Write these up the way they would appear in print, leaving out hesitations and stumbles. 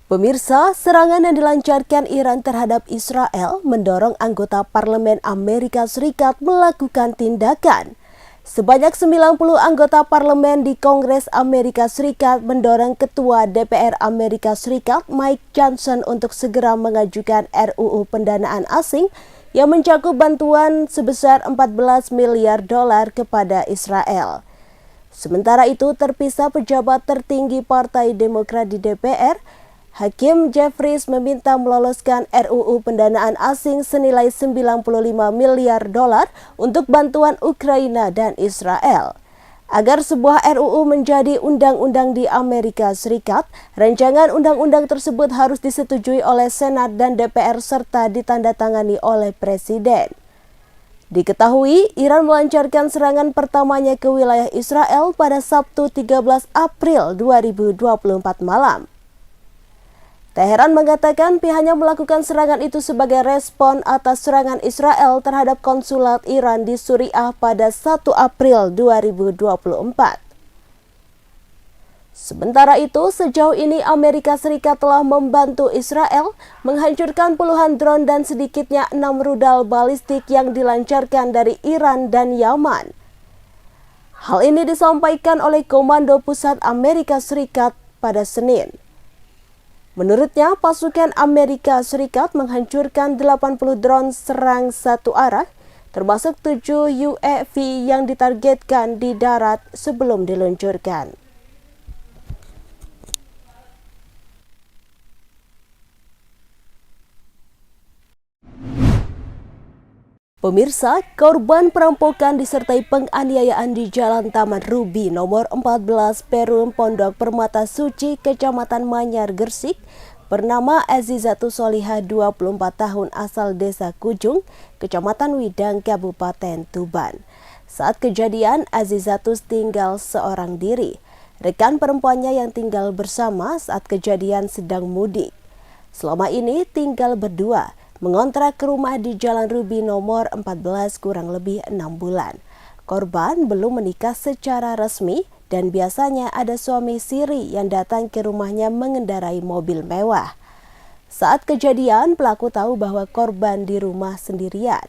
Pemirsa, serangan yang dilancarkan Iran terhadap Israel mendorong anggota Parlemen Amerika Serikat melakukan tindakan. Sebanyak 90 anggota parlemen di Kongres Amerika Serikat mendorong Ketua DPR Amerika Serikat Mike Johnson untuk segera mengajukan RUU pendanaan asing yang mencakup bantuan sebesar 14 miliar dolar kepada Israel. Sementara itu, terpisah pejabat tertinggi Partai Demokrat di DPR, Hakim Jeffries meminta meloloskan RUU pendanaan asing senilai 95 miliar dolar untuk bantuan Ukraina dan Israel. Agar sebuah RUU menjadi undang-undang di Amerika Serikat, rancangan undang-undang tersebut harus disetujui oleh Senat dan DPR serta ditandatangani oleh Presiden. Diketahui, Iran melancarkan serangan pertamanya ke wilayah Israel pada Sabtu 13 April 2024 malam. Teheran mengatakan pihaknya melakukan serangan itu sebagai respon atas serangan Israel terhadap konsulat Iran di Suriah pada 1 April 2024. Sementara itu, sejauh ini Amerika Serikat telah membantu Israel menghancurkan puluhan drone dan sedikitnya 6 rudal balistik yang dilancarkan dari Iran dan Yaman. Hal ini disampaikan oleh Komando Pusat Amerika Serikat pada Senin. Menurutnya, pasukan Amerika Serikat menghancurkan 80 drone serang satu arah, termasuk 7 UAV yang ditargetkan di darat sebelum diluncurkan. Pemirsa, korban perampokan disertai penganiayaan di Jalan Taman Ruby nomor 14 Perum Pondok Permata Suci, Kecamatan Manyar, Gresik, bernama Azizatus Solihah 24 tahun asal Desa Kujung, Kecamatan Widang, Kabupaten Tuban. Saat kejadian, Azizatus tinggal seorang diri. Rekan perempuannya yang tinggal bersama saat kejadian sedang mudik. Selama ini tinggal berdua, mengontrak rumah di Jalan Ruby nomor 14 kurang lebih 6 bulan. Korban belum menikah secara resmi dan biasanya ada suami siri yang datang ke rumahnya mengendarai mobil mewah. Saat kejadian, pelaku tahu bahwa korban di rumah sendirian.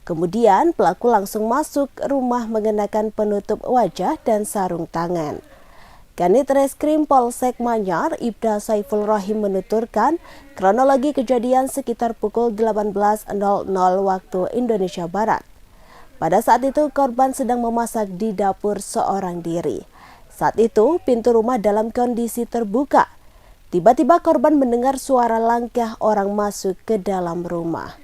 Kemudian pelaku langsung masuk rumah mengenakan penutup wajah dan sarung tangan. Kanit Reskrim Polsek Manyar, Ibda Saiful Rahim menuturkan kronologi kejadian sekitar pukul 18.00 waktu Indonesia Barat. Pada saat itu korban sedang memasak di dapur seorang diri. Saat itu pintu rumah dalam kondisi terbuka. Tiba-tiba korban mendengar suara langkah orang masuk ke dalam rumah.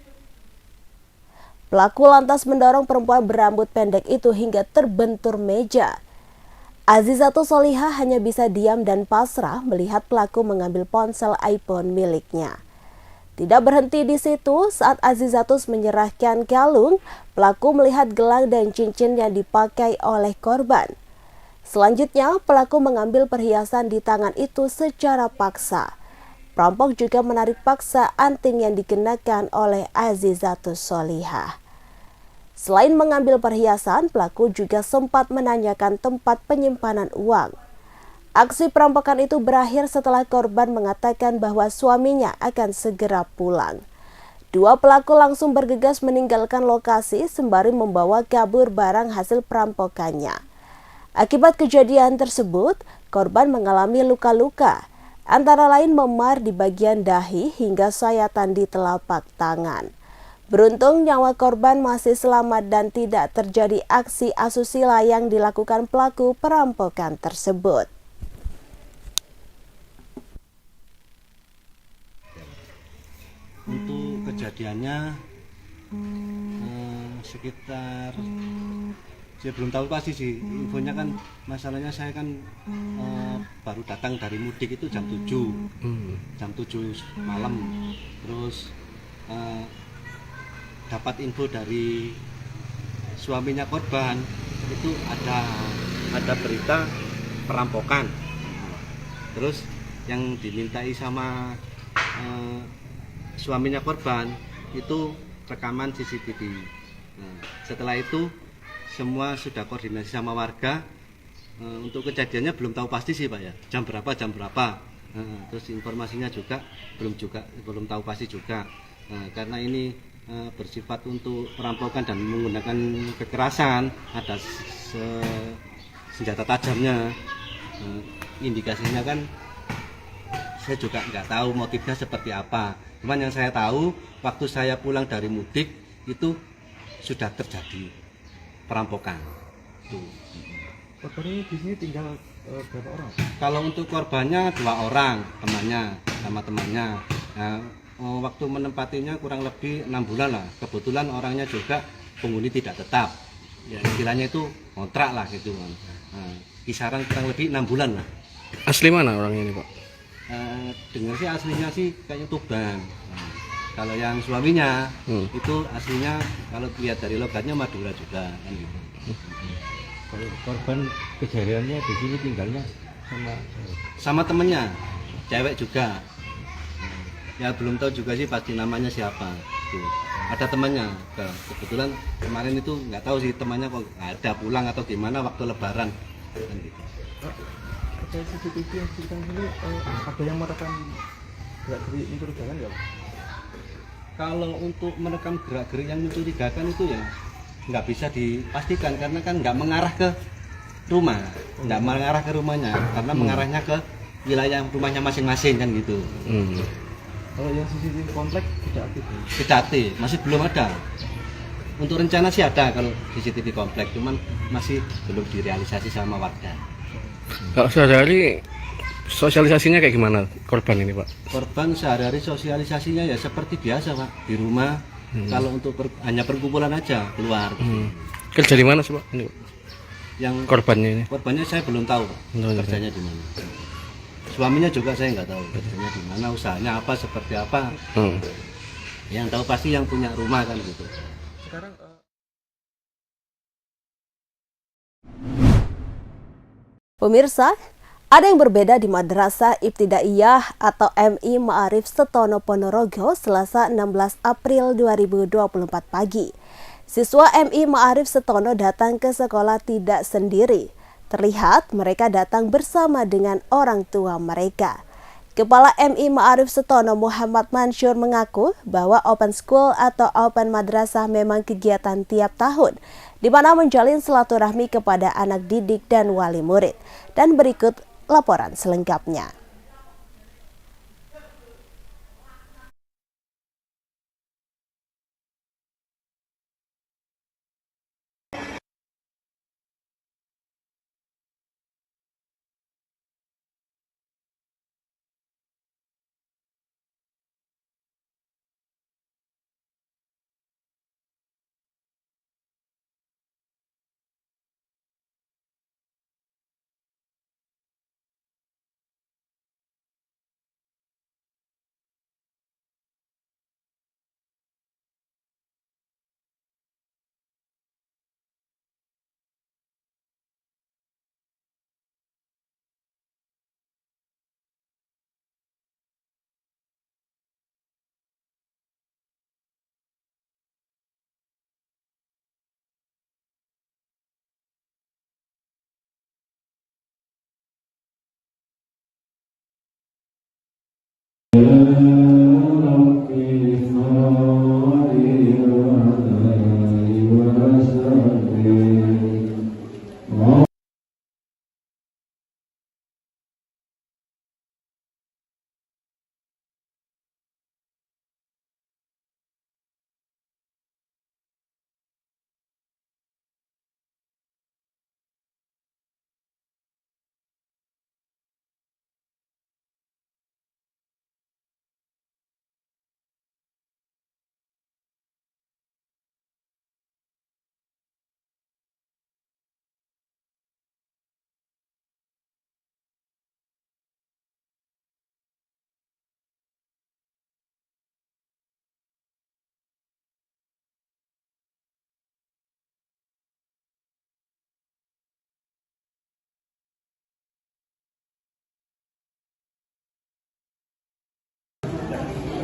Pelaku lantas mendorong perempuan berambut pendek itu hingga terbentur meja. Azizatus Solihah hanya bisa diam dan pasrah melihat pelaku mengambil ponsel iPhone miliknya. Tidak berhenti di situ, saat Azizatus menyerahkan kalung, pelaku melihat gelang dan cincin yang dipakai oleh korban. Selanjutnya, pelaku mengambil perhiasan di tangan itu secara paksa. Perampok juga menarik paksa anting yang dikenakan oleh Azizatus Solihah. Selain mengambil perhiasan, pelaku juga sempat menanyakan tempat penyimpanan uang. Aksi perampokan itu berakhir setelah korban mengatakan bahwa suaminya akan segera pulang. Dua pelaku langsung bergegas meninggalkan lokasi sembari membawa kabur barang hasil perampokannya. Akibat kejadian tersebut, korban mengalami luka-luka, antara lain memar di bagian dahi hingga sayatan di telapak tangan. Beruntung nyawa korban masih selamat dan tidak terjadi aksi asusila yang dilakukan pelaku perampokan tersebut. Untuk kejadiannya sekitar, saya belum tahu pasti sih infonya kan, masalahnya saya kan baru datang dari mudik itu jam 7 malam, terus dapat info dari suaminya korban itu ada berita perampokan. Terus yang dimintai sama suaminya korban itu rekaman CCTV. Setelah itu semua sudah koordinasi sama warga. Untuk kejadiannya belum tahu pasti sih Pak ya, jam berapa. Terus informasinya juga belum tahu pasti juga. Karena ini bersifat untuk perampokan dan menggunakan kekerasan, ada senjata tajamnya. Indikasinya kan saya juga nggak tahu motifnya seperti apa. Cuman yang saya tahu waktu saya pulang dari mudik itu sudah terjadi perampokan. Korban ini di sini tinggal berapa orang? Kalau untuk korbannya 2 orang, temannya. Nah, waktu menempatinya kurang lebih 6 bulan lah. Kebetulan orangnya juga penghuni tidak tetap. Ya, istilahnya itu kontrak lah gitu kan. Nah, kisaran kurang lebih 6 bulan lah. Asli mana orangnya ini, Pak? Dengar sih aslinya sih kayaknya Tuban. Nah, kalau yang suaminya itu aslinya kalau lihat dari logatnya Madura juga kan gitu. Kalau korban kejadiannya di sini tinggalnya Sama temennya, cewek juga. Ya belum tahu juga sih pasti namanya siapa. Tuh. Ada temannya. Kebetulan kemarin itu nggak tahu sih temannya kok nggak ada pulang atau gimana waktu Lebaran. Kan gitu. ada CCTV yang cerita ini ada yang merekam gerak-gerik mencurigakan nggak? Kalau untuk merekam gerak-gerik yang mencurigakan itu ya nggak bisa dipastikan karena kan nggak mengarah ke rumah, nggak mengarah ke rumahnya karena mengarahnya ke wilayah rumahnya masing-masing kan gitu. Kalau yang CCTV komplek tidak aktif ya? Tidak aktif, masih belum ada. Untuk rencana sih ada kalau CCTV komplek, cuman masih belum direalisasi sama warga. Kalau sehari-hari sosialisasinya kayak gimana korban ini, Pak? Korban sehari-hari sosialisasinya ya seperti biasa Pak, di rumah. Kalau untuk hanya perkumpulan aja keluar. Kerja di mana sih, Pak? Ini, Pak? Yang Korbannya ini? Korbannya saya belum tahu Pak, kerjanya di mana. Suaminya juga saya nggak tahu kerjanya di mana, usahanya apa, seperti apa. Yang tahu pasti yang punya rumah kan gitu. Sekarang Pemirsa, ada yang berbeda di Madrasah Ibtidaiyah atau MI Ma'arif Setono Ponorogo Selasa 16 April 2024 pagi. Siswa MI Ma'arif Setono datang ke sekolah tidak sendiri. Terlihat mereka datang bersama dengan orang tua mereka. Kepala MI Ma'arif Setono Muhammad Mansur mengaku bahwa open school atau open madrasah memang kegiatan tiap tahun, di mana menjalin silaturahmi kepada anak didik dan wali murid. Dan berikut laporan selengkapnya.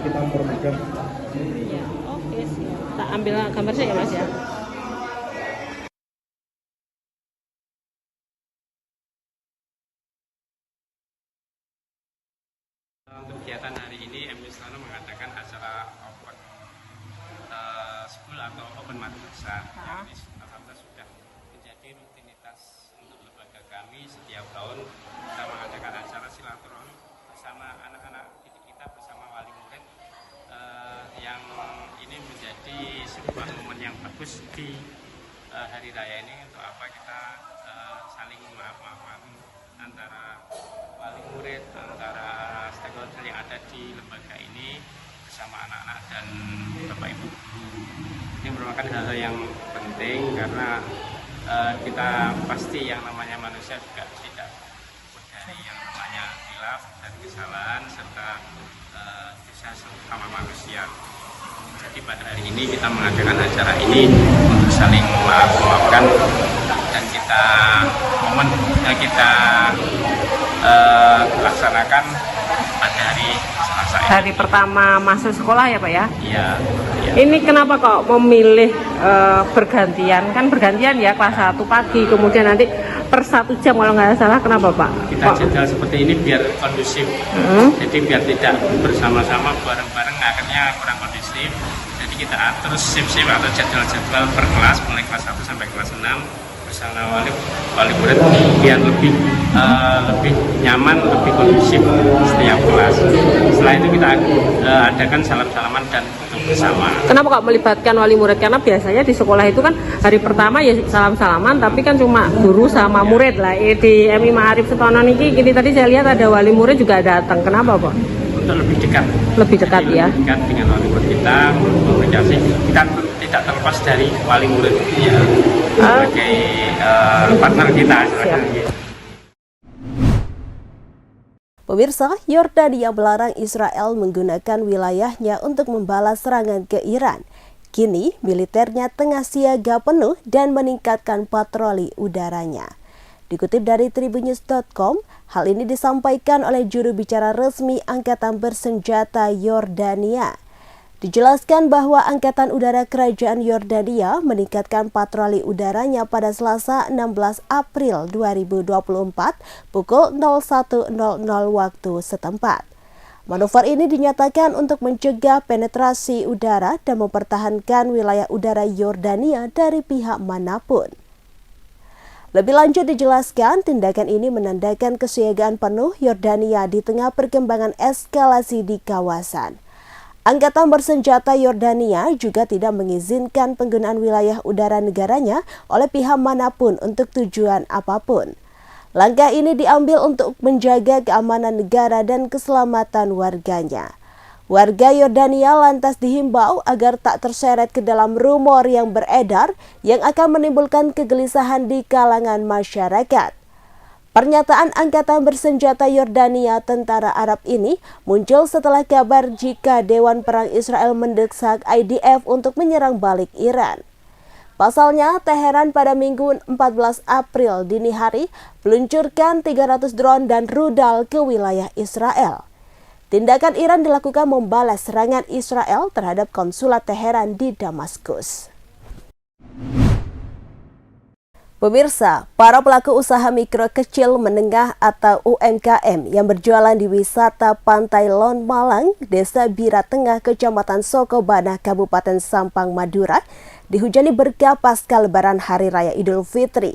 kita memegang. Iya, oke sih. Tak ambil gambar saya ya Mas ya. Kebun Madu Besar yang ini alhamdulillah sudah menjadi rutinitas untuk lembaga kami setiap tahun kita mengadakan acara silaturahmi bersama anak-anak didik kita bersama wali murid yang ini menjadi sebuah momen yang bagus di hari raya ini untuk apa kita saling maaf-maafan antara wali murid, antara stakeholder yang ada di lembaga ini bersama anak-anak dan Bapak Ibu guru. Ini merupakan hal yang penting karena kita pasti yang namanya manusia juga tidak luput dari yang namanya khilaf dan kesalahan serta bisa sama manusia. Jadi pada hari ini kita mengadakan acara ini untuk saling maafkan dan kita momen yang kita laksanakan pada hari Selasa ini. Hari pertama masuk sekolah ya Pak ya? Iya. Ini kenapa kok memilih bergantian? Kan bergantian ya, kelas 1 pagi, kemudian nanti per 1 jam kalau nggak salah, kenapa Pak? Kita jadwal seperti ini biar kondusif, jadi biar tidak bersama-sama bareng-bareng akhirnya kurang kondusif. Jadi kita atur shift-shift atau jadwal-jadwal per kelas, mulai kelas 1 sampai kelas 6 bersama wali murid biar lebih nyaman, lebih kondusif setiap kelas. Setelah itu kita adakan salam-salaman dan buka bersama. Kenapa kok melibatkan wali murid? Karena biasanya di sekolah itu kan hari pertama ya salam-salaman, tapi kan cuma guru sama murid lah. Di MI Ma'arif Setono ini tadi saya lihat ada wali murid juga datang. Kenapa Pak? Untuk lebih dekat. Lebih dekat ya? Lebih dekat dengan wali murid kita, komunikasi. Kita tidak terlepas dari wali murid ya, sebagai partner kita. Pemirsa, Yordania melarang Israel menggunakan wilayahnya untuk membalas serangan ke Iran. Kini, militernya tengah siaga penuh dan meningkatkan patroli udaranya. Dikutip dari tribunnews.com, hal ini disampaikan oleh juru bicara resmi Angkatan Bersenjata Yordania. Dijelaskan bahwa Angkatan Udara Kerajaan Yordania meningkatkan patroli udaranya pada Selasa 16 April 2024 pukul 01.00 waktu setempat. Manuver ini dinyatakan untuk mencegah penetrasi udara dan mempertahankan wilayah udara Yordania dari pihak manapun. Lebih lanjut dijelaskan, tindakan ini menandakan kesiagaan penuh Yordania di tengah perkembangan eskalasi di kawasan. Angkatan Bersenjata Yordania juga tidak mengizinkan penggunaan wilayah udara negaranya oleh pihak manapun untuk tujuan apapun. Langkah ini diambil untuk menjaga keamanan negara dan keselamatan warganya. Warga Yordania lantas dihimbau agar tak terseret ke dalam rumor yang beredar yang akan menimbulkan kegelisahan di kalangan masyarakat. Pernyataan Angkatan Bersenjata Yordania Tentara Arab ini muncul setelah kabar jika Dewan Perang Israel mendesak IDF untuk menyerang balik Iran. Pasalnya, Teheran pada Minggu 14 April dini hari meluncurkan 300 drone dan rudal ke wilayah Israel. Tindakan Iran dilakukan membalas serangan Israel terhadap konsulat Teheran di Damaskus. Pemirsa, para pelaku usaha mikro kecil menengah atau UMKM yang berjualan di wisata Pantai Lon Malang, Desa Bira Tengah, Kecamatan Sokobana, Kabupaten Sampang, Madura, dihujani berkah pasca Lebaran Hari Raya Idul Fitri.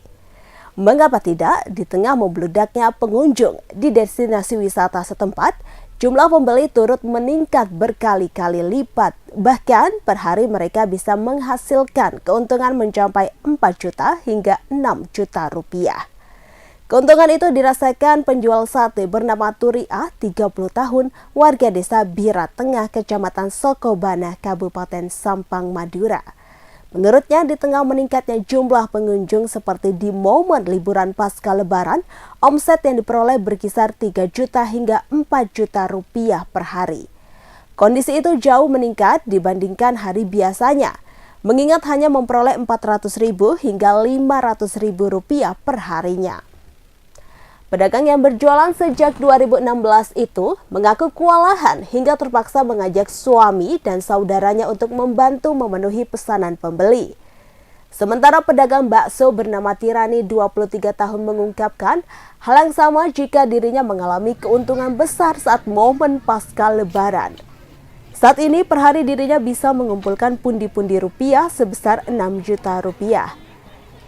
Mengapa tidak, di tengah membludaknya pengunjung di destinasi wisata setempat, jumlah pembeli turut meningkat berkali-kali lipat. Bahkan per hari mereka bisa menghasilkan keuntungan mencapai 4 juta hingga 6 juta rupiah. Keuntungan itu dirasakan penjual sate bernama Turiah, 30 tahun, warga desa Bira Tengah, Kecamatan Sokobana, Kabupaten Sampang, Madura. Menurutnya, di tengah meningkatnya jumlah pengunjung seperti di momen liburan pasca Lebaran, omset yang diperoleh berkisar 3 juta hingga 4 juta rupiah per hari. Kondisi itu jauh meningkat dibandingkan hari biasanya, mengingat hanya memperoleh 400.000 hingga 500.000 rupiah per harinya. Pedagang yang berjualan sejak 2016 itu mengaku kewalahan hingga terpaksa mengajak suami dan saudaranya untuk membantu memenuhi pesanan pembeli. Sementara pedagang bakso bernama Tirani 23 tahun mengungkapkan hal yang sama jika dirinya mengalami keuntungan besar saat momen pasca Lebaran. Saat ini per hari dirinya bisa mengumpulkan pundi-pundi rupiah sebesar 6 juta rupiah.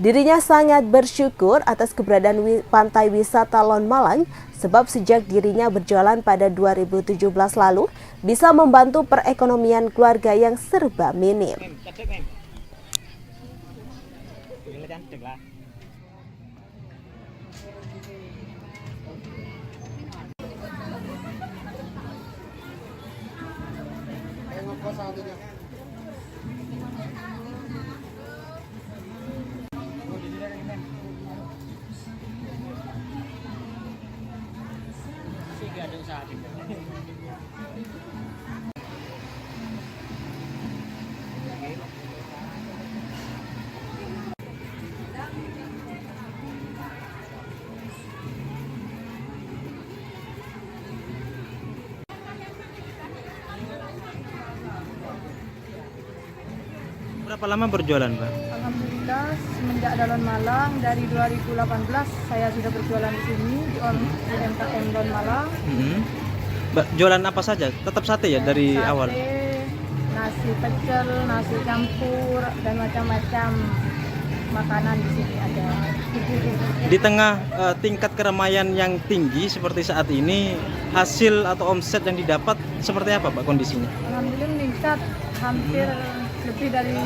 Dirinya sangat bersyukur atas keberadaan pantai wisata Lon Malang sebab sejak dirinya berjualan pada 2017 lalu bisa membantu perekonomian keluarga yang serba minim. Berapa lama berjualan, Pak? Alhamdulillah semenjak Lon Malang dari 2018 saya sudah berjualan di sini di UMKM Lon Malang. Jualan apa saja? Tetap sate ya dari Sate, awal? nasi pecel, nasi campur dan macam-macam makanan di sini ada. Di tengah tingkat keramaian yang tinggi seperti saat ini, hasil atau omset yang didapat seperti apa, Pak, kondisinya? Alhamdulillah meningkat hampir lebih dari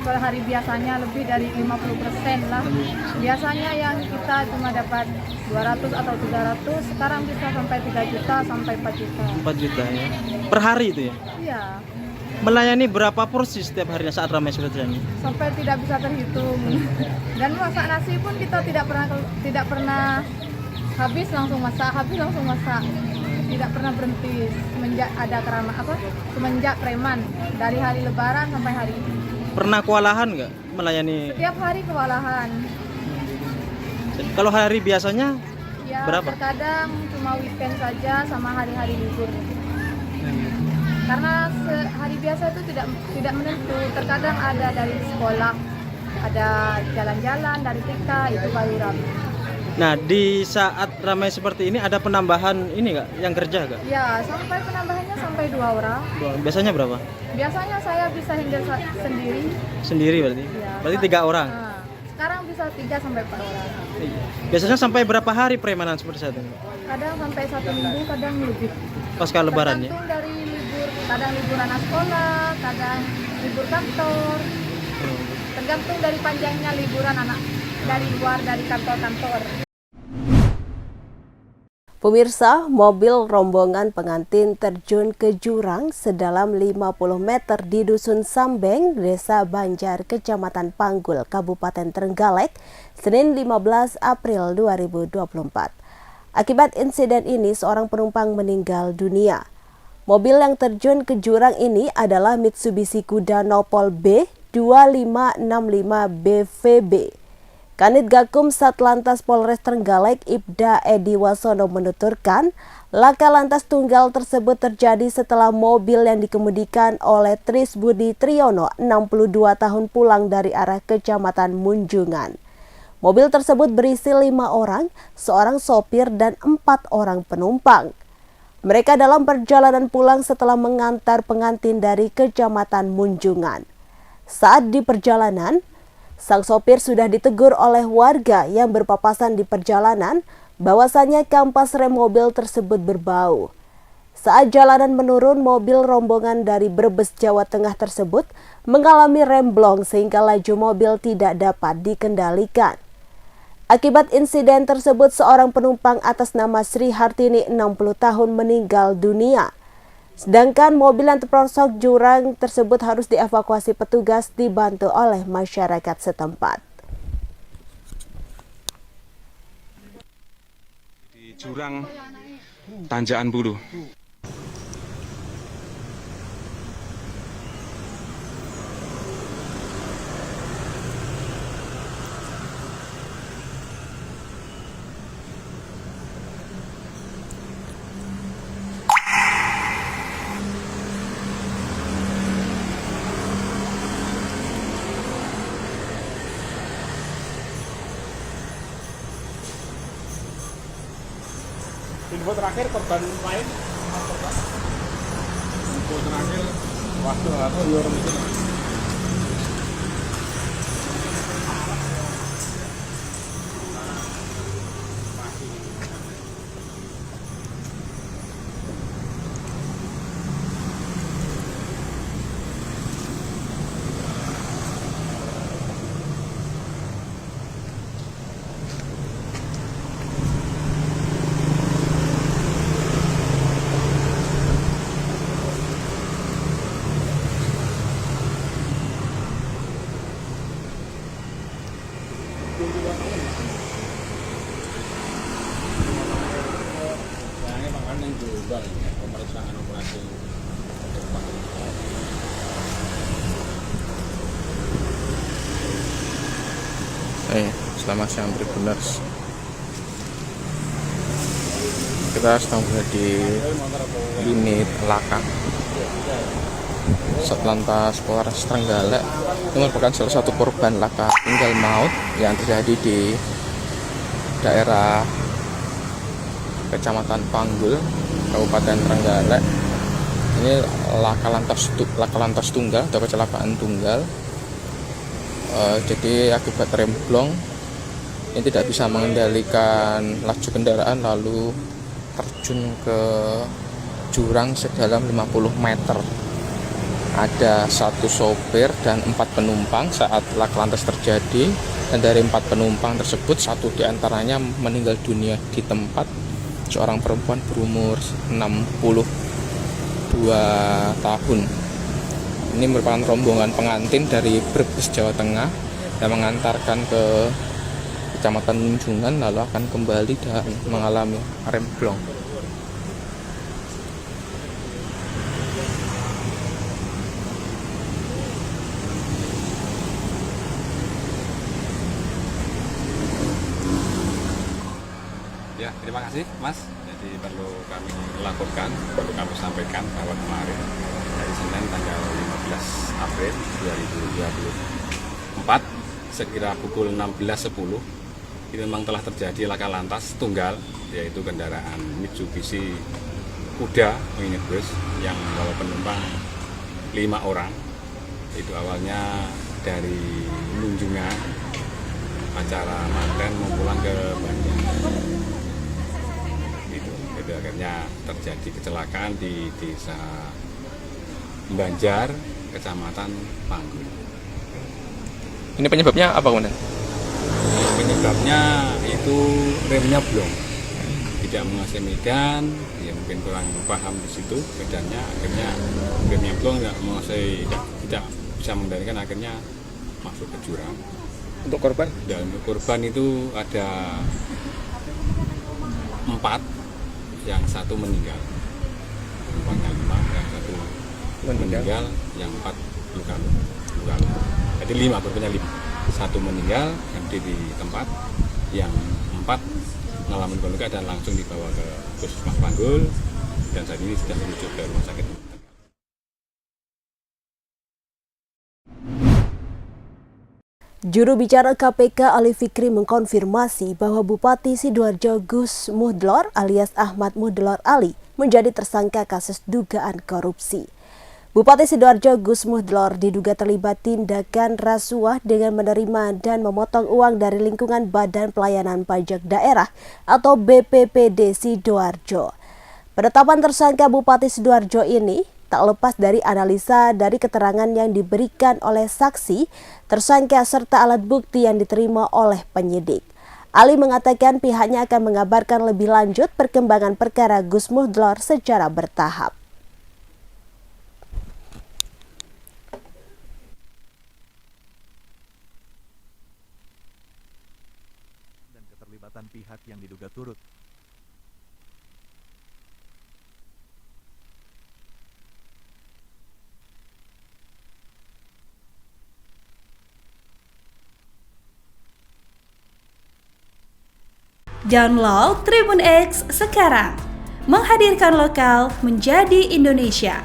per hari biasanya lebih dari 50% lah. Biasanya yang kita cuma dapat 200 atau 300, sekarang bisa sampai 3 juta sampai 4 juta. 4 juta ya. Per hari itu ya? Iya, Melayani berapa porsi setiap harinya saat ramai seperti ini? sampai tidak bisa terhitung. Dan masak nasi pun kita tidak pernah habis langsung masak. Tidak pernah berhenti semenjak ada semenjak preman dari hari Lebaran sampai hari ini. Pernah kewalahan nggak melayani? Setiap hari kewalahan. Kalau hari biasanya Ya, berapa? terkadang cuma weekend saja sama hari-hari libur. Karena hari biasa itu tidak menentu. Terkadang ada dari sekolah, ada jalan-jalan dari TK, itu baru ramai. Nah, di saat ramai seperti ini ada penambahan ini nggak yang kerja nggak? Ya, sampai penambahannya sampai 2 orang. Biasanya berapa? Biasanya saya bisa handle sendiri. Sendiri berarti? Ya, Berarti 3 orang? Nah, sekarang bisa 3 sampai 4 orang. Biasanya sampai berapa hari premanan seperti saat ini? Kadang sampai 1 minggu, kadang lebih. Pasca lebaran ya? Tergantung dari libur, kadang libur anak sekolah, kadang libur kantor. Tergantung dari panjangnya liburan anak dari luar, dari kantor-kantor. Pemirsa, mobil rombongan pengantin terjun ke jurang sedalam 50 meter di Dusun Sambeng, Desa Banjar, Kecamatan Panggul, Kabupaten Trenggalek, Senin 15 April 2024. Akibat insiden ini, seorang penumpang meninggal dunia. Mobil yang terjun ke jurang ini adalah Mitsubishi Kuda Nopol B 2565 BVB. Kanit Gakum Satlantas Polres Trenggalek Ibda Edi Wasono menuturkan, laka lantas tunggal tersebut terjadi setelah mobil yang dikemudikan oleh Tris Budi Triyono, 62 tahun pulang dari arah Kecamatan Munjungan. Mobil tersebut berisi 5 orang, seorang sopir dan 4 orang penumpang. Mereka dalam perjalanan pulang setelah mengantar pengantin dari Kecamatan Munjungan. Saat di perjalanan, sang sopir sudah ditegur oleh warga yang berpapasan di perjalanan bahwasannya kampas rem mobil tersebut berbau. Saat jalanan menurun, mobil rombongan dari Brebes, Jawa Tengah tersebut mengalami remblong sehingga laju mobil tidak dapat dikendalikan. Akibat insiden tersebut, seorang penumpang atas nama Sri Hartini 60 tahun meninggal dunia. Sedangkan mobil yang terperosok jurang tersebut harus dievakuasi petugas dibantu oleh masyarakat setempat. Di jurang Tanjakan Bulu. Info terakhir korban lain Selamat siang Tribuners. Kita sedang berada di unit Laka Satlantas Polres Trenggalek. Ini merupakan salah satu korban laka tunggal maut yang terjadi di daerah Kecamatan Panggul, Kabupaten Trenggalek. Ini laka lantas tunggal atau kecelakaan tunggal. Jadi akibat remblong ini tidak bisa mengendalikan laju kendaraan, lalu terjun ke jurang sedalam 50 meter. Ada 1 sopir dan 4 penumpang saat laka lantas terjadi, dan dari 4 penumpang tersebut 1 diantaranya meninggal dunia di tempat, seorang perempuan berumur 62 tahun. Ini merupakan rombongan pengantin dari Brebes, Jawa Tengah yang mengantarkan ke Kecamatan Munjungan, lalu akan kembali dan mengalami remblong. Ya, terima kasih Mas. Jadi perlu kami laporkan, perlu kami sampaikan bahwa kemarin hari Senin tanggal 15 April 2024 sekira pukul 16.10 ini memang telah terjadi laka lantas tunggal, yaitu kendaraan Mitsubishi Kuda minibus yang membawa penumpang 5 orang. Itu awalnya dari Munjungan, acara manten mau pulang ke Banjar. Itu akhirnya terjadi kecelakaan di Desa Banjar, Kecamatan Panggul. Ini penyebabnya apa, Komandan? Penyebabnya itu remnya blong, tidak menguasai medan, ya mungkin kurang paham di situ medannya, akhirnya remnya blong, tidak menguasai, tidak bisa mengendalikan, akhirnya masuk ke jurang. Untuk korban? Dan untuk korban itu ada 4, yang 1 meninggal, penumpangnya 5, yang 1 meninggal, yang 4 luka. Jadi 5, korbannya 5. 1 meninggal di tempat, yang 4 mengalami luka dan langsung dibawa ke Puskesmas Panggul, dan saat ini sudah menuju ke rumah sakit. Juru bicara KPK Ali Fikri mengkonfirmasi bahwa Bupati Sidoarjo Gus Muhdlor alias Ahmad Muhdlor Ali menjadi tersangka kasus dugaan korupsi. Bupati Sidoarjo Gus Muhdlor diduga terlibat tindakan rasuah dengan menerima dan memotong uang dari lingkungan Badan Pelayanan Pajak Daerah atau BPPD Sidoarjo. Penetapan tersangka Bupati Sidoarjo ini tak lepas dari analisa dari keterangan yang diberikan oleh saksi, tersangka serta alat bukti yang diterima oleh penyidik. Ali mengatakan pihaknya akan mengabarkan lebih lanjut perkembangan perkara Gus Muhdlor secara bertahap. Dan keterlibatan pihak yang diduga turut. Download Tribun X sekarang, menghadirkan lokal menjadi Indonesia.